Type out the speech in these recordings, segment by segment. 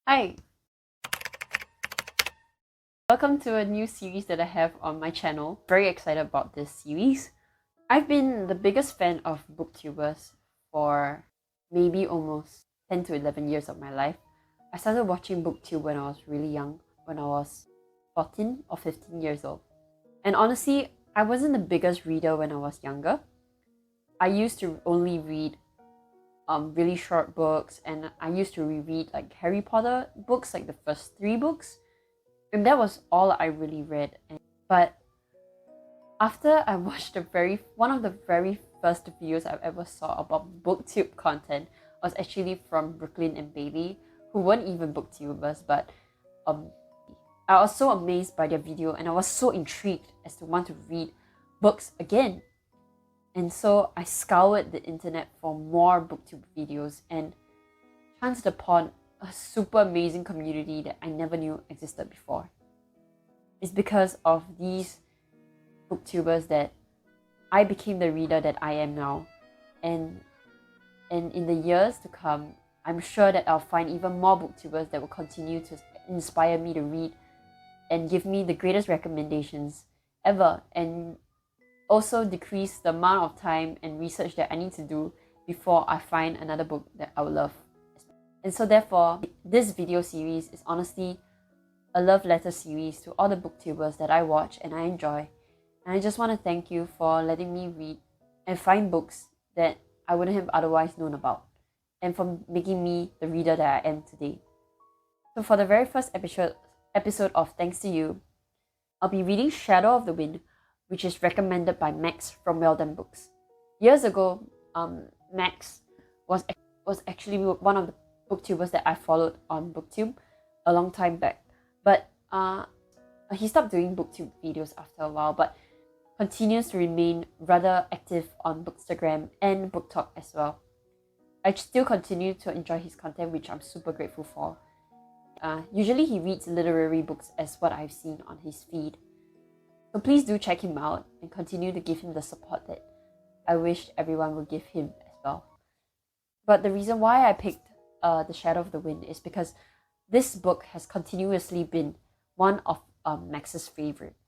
Hi! Welcome to a new series that I have on my channel. Very excited about this series. I've been the biggest fan of booktubers for maybe almost 10 to 11 years of my life. I started watching booktube when I was really young, when I was 14 or 15 years old. And honestly, I wasn't the biggest reader when I was younger. I used to only read really short books, and I used to reread like Harry Potter books, like the first 3 books. And that was all I really read. But after I watched one of the very first videos I ever saw about booktube content was actually from Brooklyn and Bailey, who weren't even booktubers, but I was so amazed by their video and I was so intrigued as to want to read books again. And so I scoured the internet for more booktube videos and chanced upon a super amazing community that I never knew existed before. It's because of these booktubers that I became the reader that I am now. And in the years to come, I'm sure that I'll find even more booktubers that will continue to inspire me to read and give me the greatest recommendations ever, and also decrease the amount of time and research that I need to do before I find another book that I will love. And so therefore, this video series is honestly a love letter series to all the booktubers that I watch and I enjoy. And I just want to thank you for letting me read and find books that I wouldn't have otherwise known about, and for making me the reader that I am today. So for the very first episode of Thanks to You, I'll be reading Shadow of the Wind, which is recommended by Max from Well Done Books. Years ago, Max was actually one of the booktubers that I followed on BookTube a long time back. But he stopped doing booktube videos after a while, but continues to remain rather active on Bookstagram and BookTok as well. I still continue to enjoy his content, which I'm super grateful for. Usually he reads literary books as what I've seen on his feed. So please do check him out and continue to give him the support that I wish everyone would give him as well. But the reason why I picked The Shadow of the Wind is because this book has continuously been one of Max's favorites.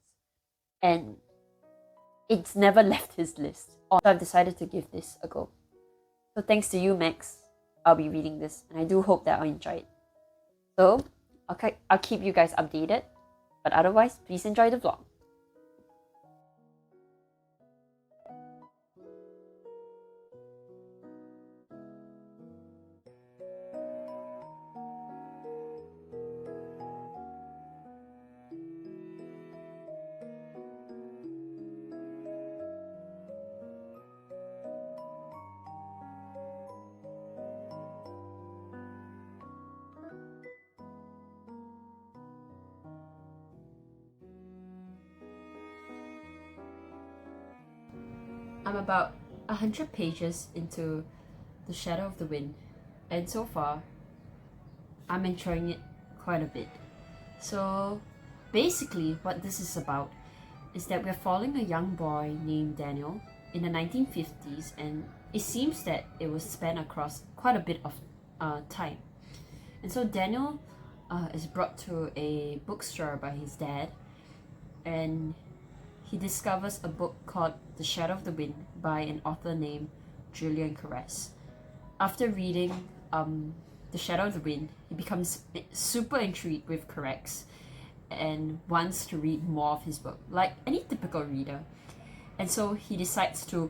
And it's never left his list. So I've decided to give this a go. So thanks to you, Max, I'll be reading this, and I do hope that I'll enjoy it. So I'll keep you guys updated, but otherwise, please enjoy the vlog. I'm about 100 pages into The Shadow of the Wind, and so far, I'm enjoying it quite a bit. So basically, what this is about is that we're following a young boy named Daniel in the 1950s, and it seems that it was spanned across quite a bit of time. And so Daniel is brought to a bookstore by his dad, and he discovers a book called The Shadow of the Wind by an author named Julian Caress. After reading The Shadow of the Wind, he becomes super intrigued with Caress and wants to read more of his book, like any typical reader. And so he decides to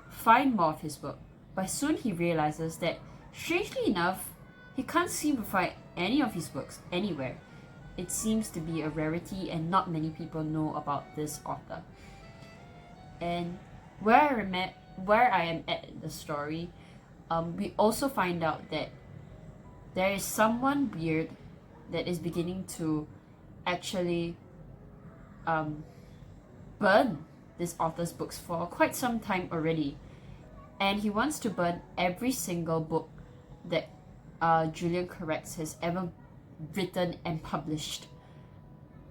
find more of his book. But soon he realizes that, strangely enough, he can't seem to find any of his books anywhere. It seems to be a rarity and not many people know about this author. And where I am at in the story, we also find out that there is someone weird that is beginning to actually burn this author's books for quite some time already. And he wants to burn every single book that Julian Caress has ever written and published.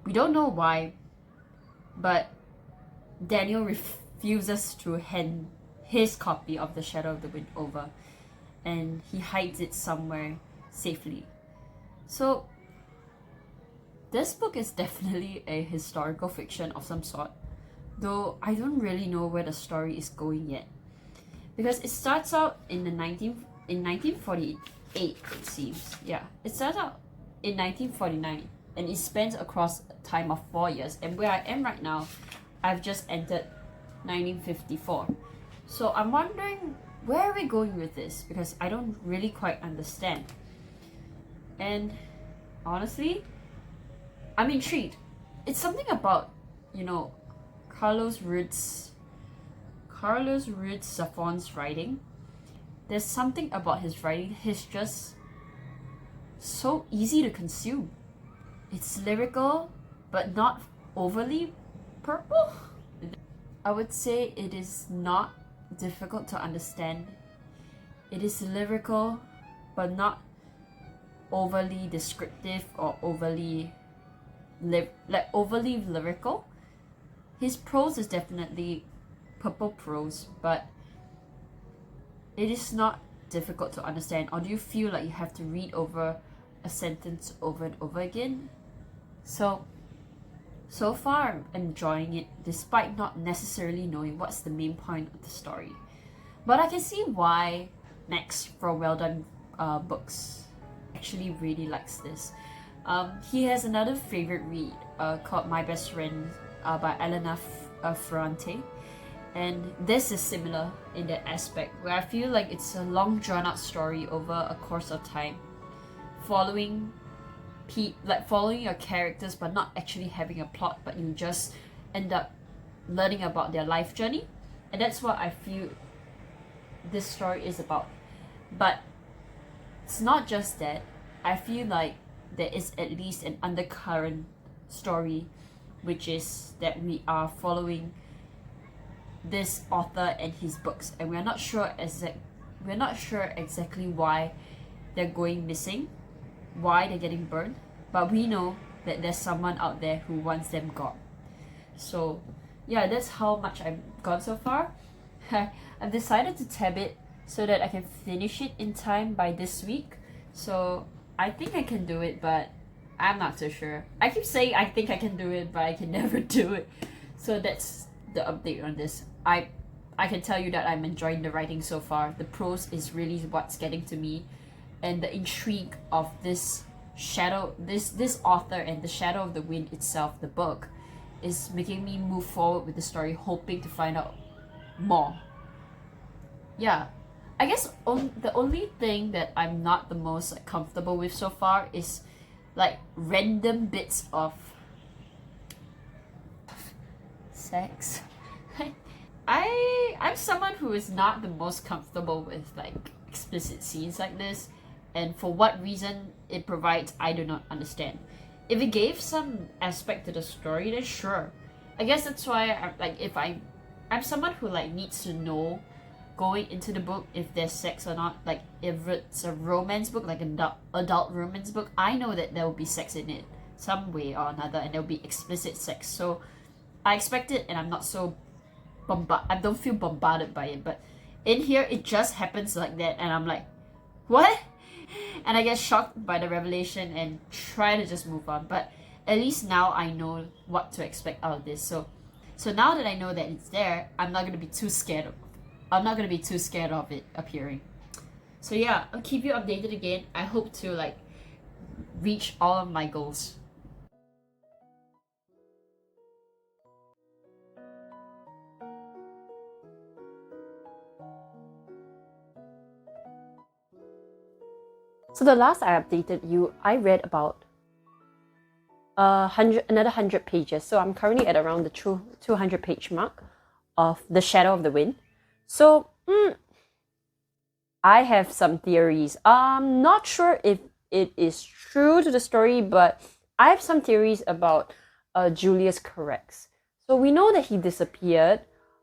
We don't know why, but Daniel refuses to hand his copy of The Shadow of the Wind over, and he hides it somewhere safely. So this book is definitely a historical fiction of some sort, though I don't really know where the story is going yet. Because it starts out in 1948, it seems. Yeah, it starts out in 1949 and it spans across a time of 4 years. And where I am right now, I've just entered 1954. So I'm wondering, where are we going with this? Because I don't really quite understand. And honestly, I'm intrigued. It's something about, Carlos Ruiz Zafon's writing. There's something about his writing. He's just so easy to consume. It's lyrical, but not overly purple. I would say it is not difficult to understand. It is lyrical, but not overly descriptive or overly lyrical. His prose is definitely purple prose, but it is not difficult to understand. Or do you feel like you have to read over a sentence over and over again? So far I'm enjoying it despite not necessarily knowing what's the main point of the story. But I can see why Max from Well Done Books actually really likes this. He has another favorite read called My Best Friend by Elena Ferrante. And this is similar in that aspect, where I feel like it's a long drawn out story over a course of time, following your characters but not actually having a plot, but you just end up learning about their life journey. And that's what I feel this story is about. But it's not just that. I feel like there is at least an undercurrent story, which is that we are following this author and his books, and we're not sure exactly why they're going missing, why they're getting burned, but we know that there's someone out there who wants them gone. So yeah, that's how much I've gone so far. I've decided to tab it so that I can finish it in time by this week. So I think I can do it, but I'm not so sure. I keep saying I think I can do it, but I can never do it. So that's the update on this. I can tell you that I'm enjoying the writing so far. The prose is really what's getting to me, and the intrigue of this author and the Shadow of the Wind itself, the book, is making me move forward with the story, hoping to find out more. Yeah, I guess the only thing that I'm not the most comfortable with so far is random bits of sex. I'm someone who is not the most comfortable with explicit scenes like this, and for what reason it provides, I do not understand. If it gave some aspect to the story, then sure. I guess that's why I'm someone who needs to know going into the book if there's sex or not. If it's a romance book, an adult romance book, I know that there will be sex in it some way or another, and there will be explicit sex. So I expect it, and I'm not so I don't feel bombarded by it. But in here, it just happens like that, and I'm like, what? And I get shocked by the revelation and try to just move on. But at least now I know what to expect out of this. So now that I know that it's there, I'm not gonna be too scared of it appearing. So yeah, I'll keep you updated again. I hope to reach all of my goals. So the last I updated you, I read about another 100 pages. So I'm currently at around the 200 page mark of The Shadow of the Wind. So I have some theories. I'm not sure if it is true to the story, but I have some theories about Julius Carex. So we know that he disappeared.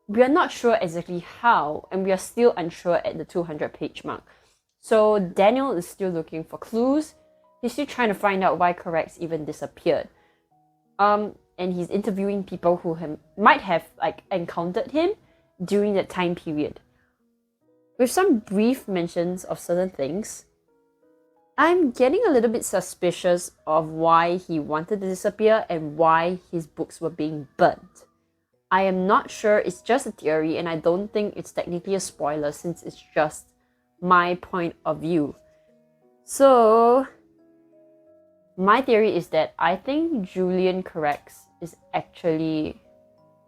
We are not sure exactly how, and we are still unsure at the 200 page mark. So Daniel is still looking for clues. He's still trying to find out why Carex even disappeared. And he's interviewing people who might have encountered him during that time period. With some brief mentions of certain things, I'm getting a little bit suspicious of why he wanted to disappear and why his books were being burnt. I am not sure, it's just a theory, and I don't think it's technically a spoiler since it's just my point of view. So, my theory is that I think Julian Correx is actually,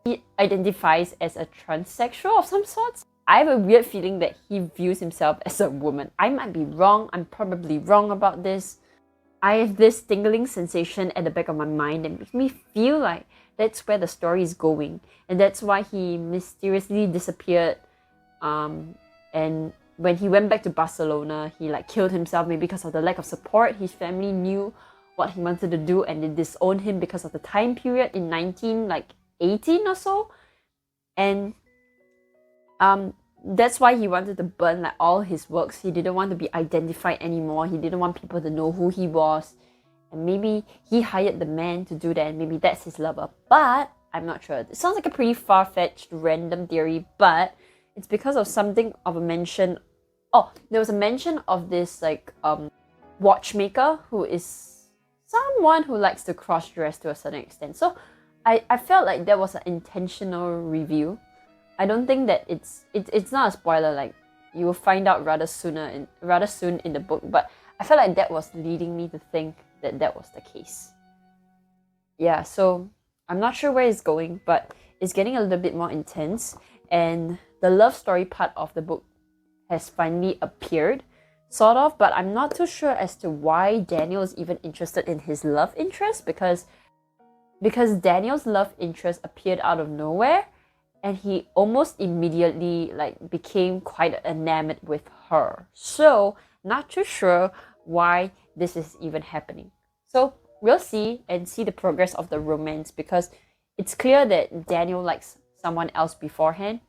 he identifies as a transsexual of some sorts. I have a weird feeling that he views himself as a woman. I might be wrong, I'm probably wrong about this. I have this tingling sensation at the back of my mind that makes me feel like that's where the story is going. And that's why he mysteriously disappeared. And when he went back to Barcelona, he like killed himself maybe because of the lack of support. His family knew what he wanted to do and they disowned him because of the time period in 1918 or so. And that's why he wanted to burn like all his works. He didn't want to be identified anymore. He didn't want people to know who he was. And maybe he hired the man to do that, and maybe that's his lover. But I'm not sure. It sounds like a pretty far-fetched, random theory, but it's because of something of a mention. Oh, there was a mention of this like watchmaker who is someone who likes to cross-dress to a certain extent. So I felt like that was an intentional reveal. I don't think that it's not a spoiler. Like you will find out rather soon in the book. But I felt like that was leading me to think that that was the case. Yeah, so I'm not sure where it's going, but it's getting a little bit more intense. And the love story part of the book has finally appeared, sort of. But I'm not too sure as to why Daniel is even interested in his love interest because Daniel's love interest appeared out of nowhere. And he almost immediately like became quite enamored with her. So not too sure why this is even happening. So we'll see the progress of the romance because it's clear that Daniel likes someone else beforehand.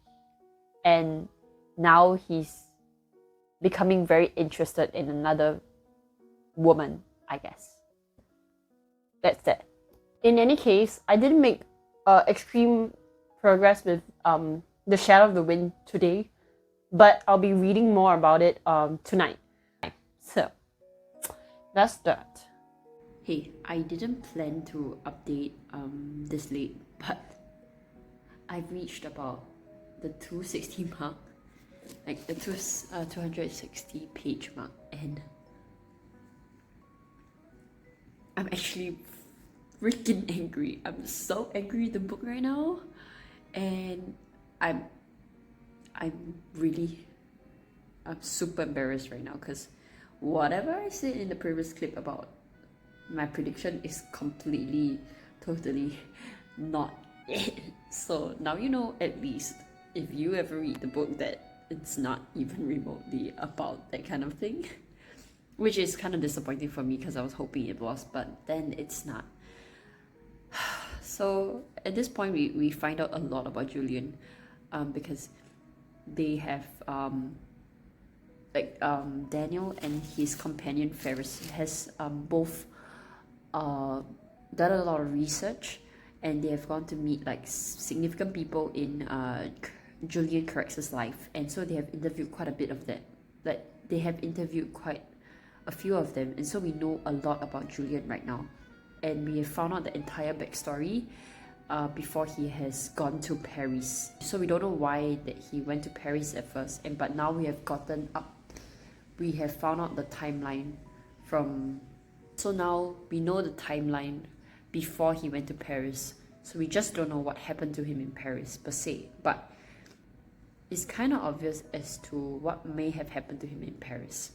And now he's becoming very interested in another woman, I guess. That's that. In any case, I didn't make extreme progress with The Shadow of the Wind today, but I'll be reading more about it tonight. So, that's that. Hey, I didn't plan to update this late, but I've reached about the 260 mark, like the 260 page mark, and I'm actually freaking angry. I'm so angry with the book right now. And I'm super embarrassed right now because whatever I said in the previous clip about my prediction is completely, totally not it. So now you know, at least if you ever read the book, that it's not even remotely about that kind of thing, which is kind of disappointing for me because I was hoping it was, but then it's not. So at this point, we find out a lot about Julian, because they have Daniel and his companion Ferris has both done a lot of research, and they have gone to meet like significant people in Julian Correx's life, and so they have interviewed quite a bit of that. Like they have interviewed quite a few of them, and so we know a lot about Julian right now. And we have found out the entire backstory before he has gone to Paris. So we don't know why that he went to Paris at first, but now we have found out the timeline from. So now we know the timeline before he went to Paris. So we just don't know what happened to him in Paris per se, but it's kind of obvious as to what may have happened to him in Paris.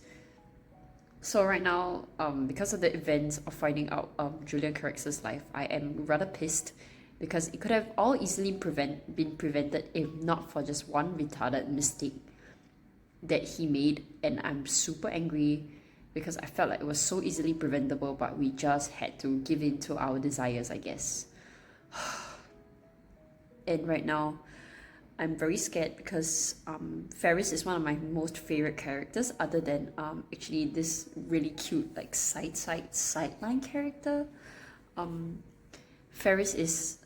So right now, because of the events of finding out Julian Correx's life, I am rather pissed because it could have all easily been prevented if not for just one retarded mistake that he made, and I'm super angry because I felt like it was so easily preventable, but we just had to give in to our desires, I guess. And right now, I'm very scared because Ferris is one of my most favorite characters, other than actually this really cute like sideline character. Ferris is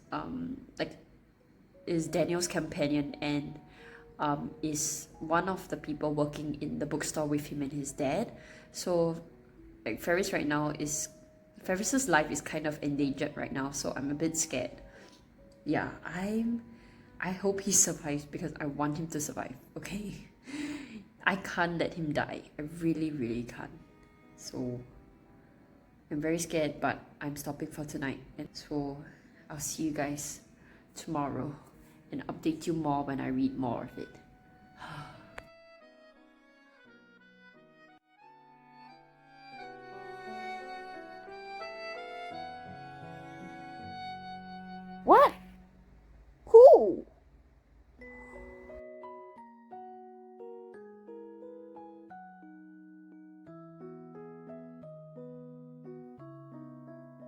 is Daniel's companion and is one of the people working in the bookstore with him and his dad. So Like Ferris's life is kind of endangered right now, so I'm a bit scared. Yeah, I hope he survives because I want him to survive, okay? I can't let him die. I really, really can't. So I'm very scared, but I'm stopping for tonight. And so I'll see you guys tomorrow and update you more when I read more of it. What? Who?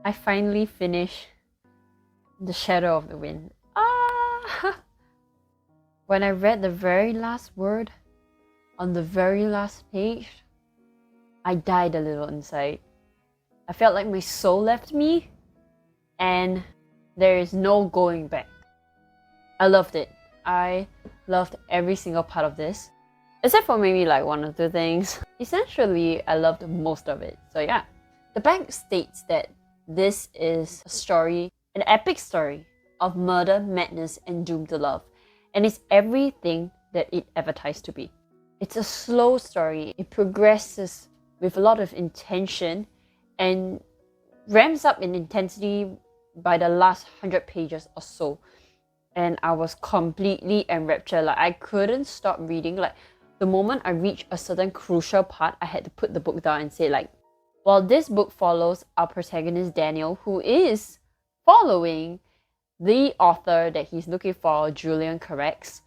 I finally finished The Shadow of the Wind. Ah! When I read the very last word on the very last page, I died a little inside. I felt like my soul left me and there is no going back. I loved it. I loved every single part of this, except for maybe like one or two things. Essentially, I loved most of it. So yeah, the back states that this is a story, an epic story of murder, madness, and doom to love. And it's everything that it advertised to be. It's a slow story. It progresses with a lot of intention and ramps up in intensity by the last 100 pages or so. And I was completely enraptured. Like I couldn't stop reading. Like the moment I reached a certain crucial part, I had to put the book down and say like, well, this book follows our protagonist Daniel, who is following the author that he's looking for, Julian Corrects.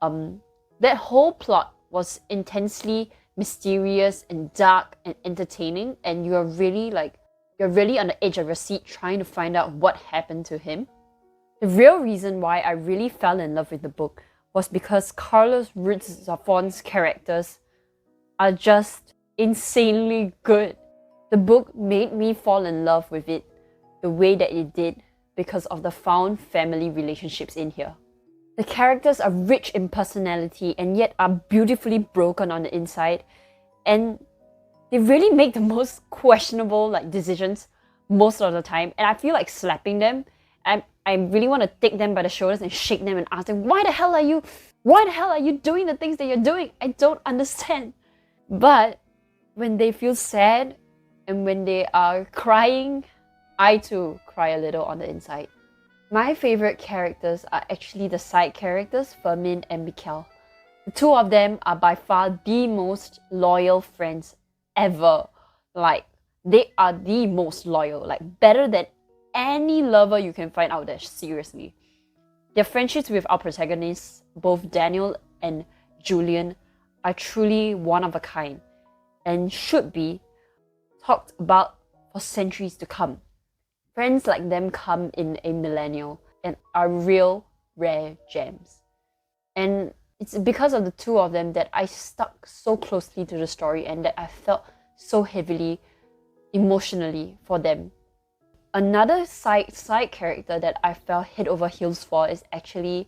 That whole plot was intensely mysterious and dark and entertaining, and you're really on the edge of your seat trying to find out what happened to him. The real reason why I really fell in love with the book was because Carlos Ruiz Zafon's characters are just insanely good. The book made me fall in love with it the way that it did because of the found family relationships in here. The characters are rich in personality and yet are beautifully broken on the inside, and they really make the most questionable decisions most of the time, and I feel like slapping them. I really want to take them by the shoulders and shake them and ask them, why the hell are you doing the things that you're doing? I don't understand. But when they feel sad and when they are crying, I too cry a little on the inside. My favorite characters are actually the side characters, Fermin and Mikkel. The two of them are by far the most loyal friends ever. Like, they are the most loyal, better than any lover you can find out there, seriously. Their friendships with our protagonists, both Daniel and Julian, are truly one of a kind and should be talked about for centuries to come. Friends like them come in a millennial and are real rare gems. And it's because of the two of them that I stuck so closely to the story and that I felt so heavily emotionally for them. Another side character that I fell head over heels for is actually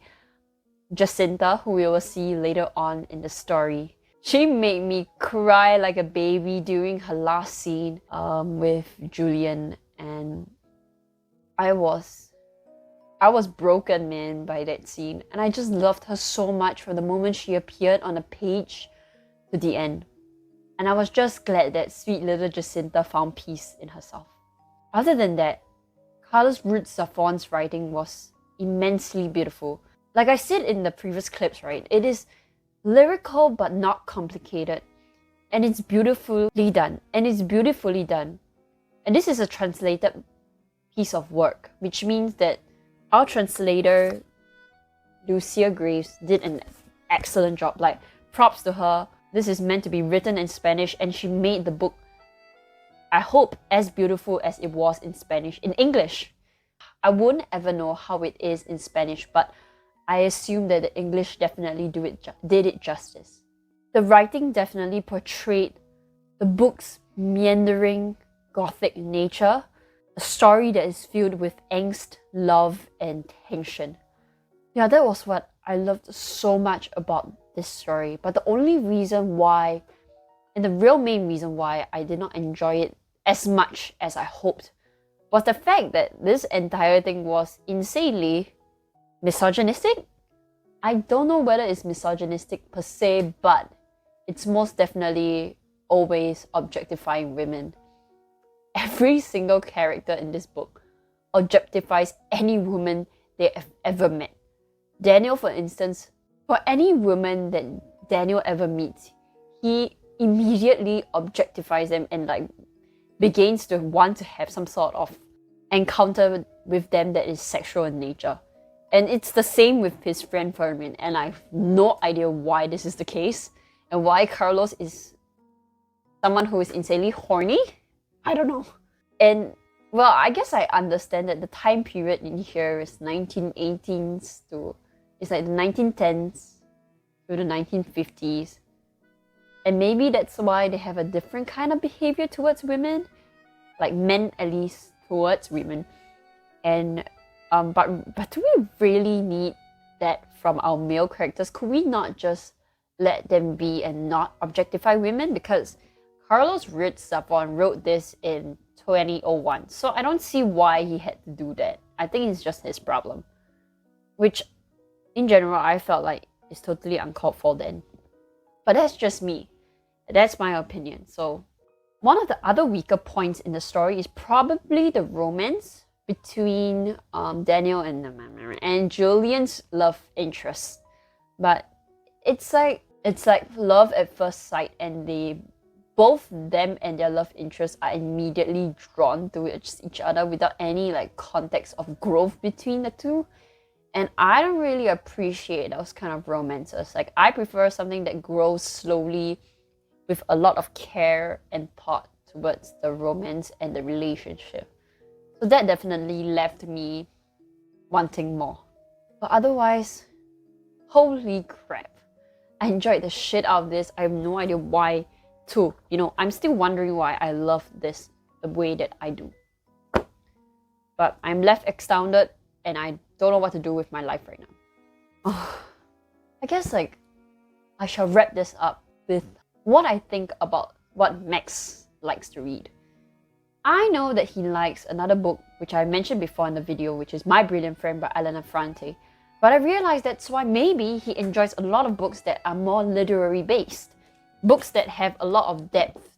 Jacinta, who we will see later on in the story. She made me cry like a baby during her last scene with Julian, and I was broken, man, by that scene. And I just loved her so much from the moment she appeared on the page to the end. And I was just glad that sweet little Jacinta found peace in herself. Other than that, Carlos Ruiz Zafon's writing was immensely beautiful. Like I said in the previous clips, right? It is lyrical but not complicated. And it's beautifully done. And this is a translated piece of work, which means that our translator, Lucia Graves, did an excellent job. Props to her. This is meant to be written in Spanish, and she made the book, I hope, as beautiful as it was in Spanish, in English. I wouldn't ever know how it is in Spanish, but I assume that the English definitely did it justice. The writing definitely portrayed the book's meandering gothic nature, a story that is filled with angst, love, and tension. Yeah, that was what I loved so much about this story. But the only reason why, and the real main reason why I did not enjoy it as much as I hoped was the fact that this entire thing was insanely misogynistic. I don't know whether it's misogynistic per se, but it's most definitely always objectifying women. Every single character in this book objectifies any woman they have ever met. Daniel, for instance, for any woman that Daniel ever meets, he immediately objectifies them and like begins to want to have some sort of encounter with them that is sexual in nature. And it's the same with his friend Fermin, and I have no idea why this is the case and why Carlos is someone who is insanely horny. I don't know. And well, I guess I understand that the time period in here is 1918s to, it's like the 1910s to the 1950s. And maybe that's why they have a different kind of behavior towards women, like men at least towards women. And but do we really need that from our male characters? Could we not just let them be and not objectify women? Because Carlos Ruiz Zafon wrote this in 2001, so I don't see why he had to do that. I think it's just his problem, which in general I felt like is totally uncalled for then. But that's just me. That's my opinion. So one of the other weaker points in the story is probably the romance between Daniel and Julian's love interest. But it's like love at first sight, and both them and their love interests are immediately drawn to each other without any like context of growth between the two. And I don't really appreciate those kind of romances. Like, I prefer something that grows slowly with a lot of care and thought towards the romance and the relationship. So that definitely left me wanting more. But otherwise, holy crap. I enjoyed the shit out of this. I have no idea why too. You know, I'm still wondering why I love this the way that I do. But I'm left astounded and I don't know what to do with my life right now. I guess like I shall wrap this up with what I think about what Max likes to read. I know that he likes another book which I mentioned before in the video, which is My Brilliant Friend by Elena Ferrante. But I realized that's why maybe he enjoys a lot of books that are more literary based. Books that have a lot of depth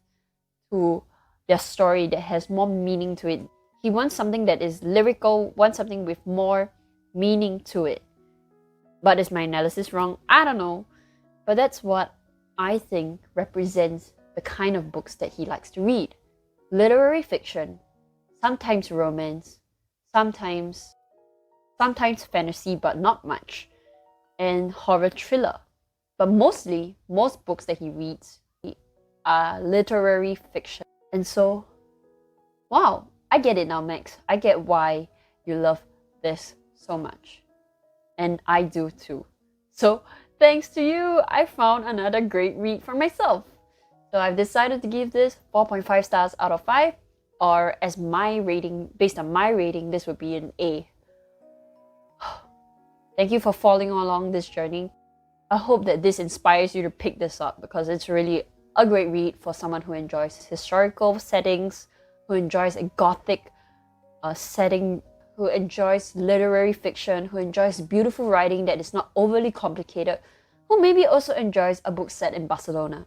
to their story, that has more meaning to it. He wants something that is lyrical, wants something with more meaning to it. But is my analysis wrong? I don't know. But that's what I think represents the kind of books that he likes to read. Literary fiction, sometimes romance, sometimes fantasy, but not much, and horror thriller. But mostly, most books that he reads are literary fiction. And so, wow, I get it now, Max. I get why you love this so much. And I do too. So, thanks to you, I found another great read for myself. So I've decided to give this 4.5 stars out of 5, or as my rating, based on my rating, this would be an A. Thank you for following along this journey. I hope that this inspires you to pick this up, because it's really a great read for someone who enjoys historical settings, who enjoys a gothic setting, who enjoys literary fiction, who enjoys beautiful writing that is not overly complicated, who maybe also enjoys a book set in Barcelona.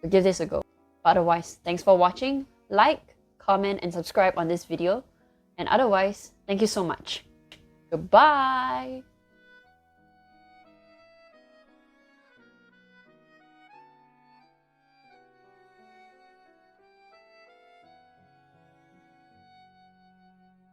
So give this a go. But otherwise, thanks for watching. Like, comment, and subscribe on this video. And otherwise, thank you so much. Goodbye!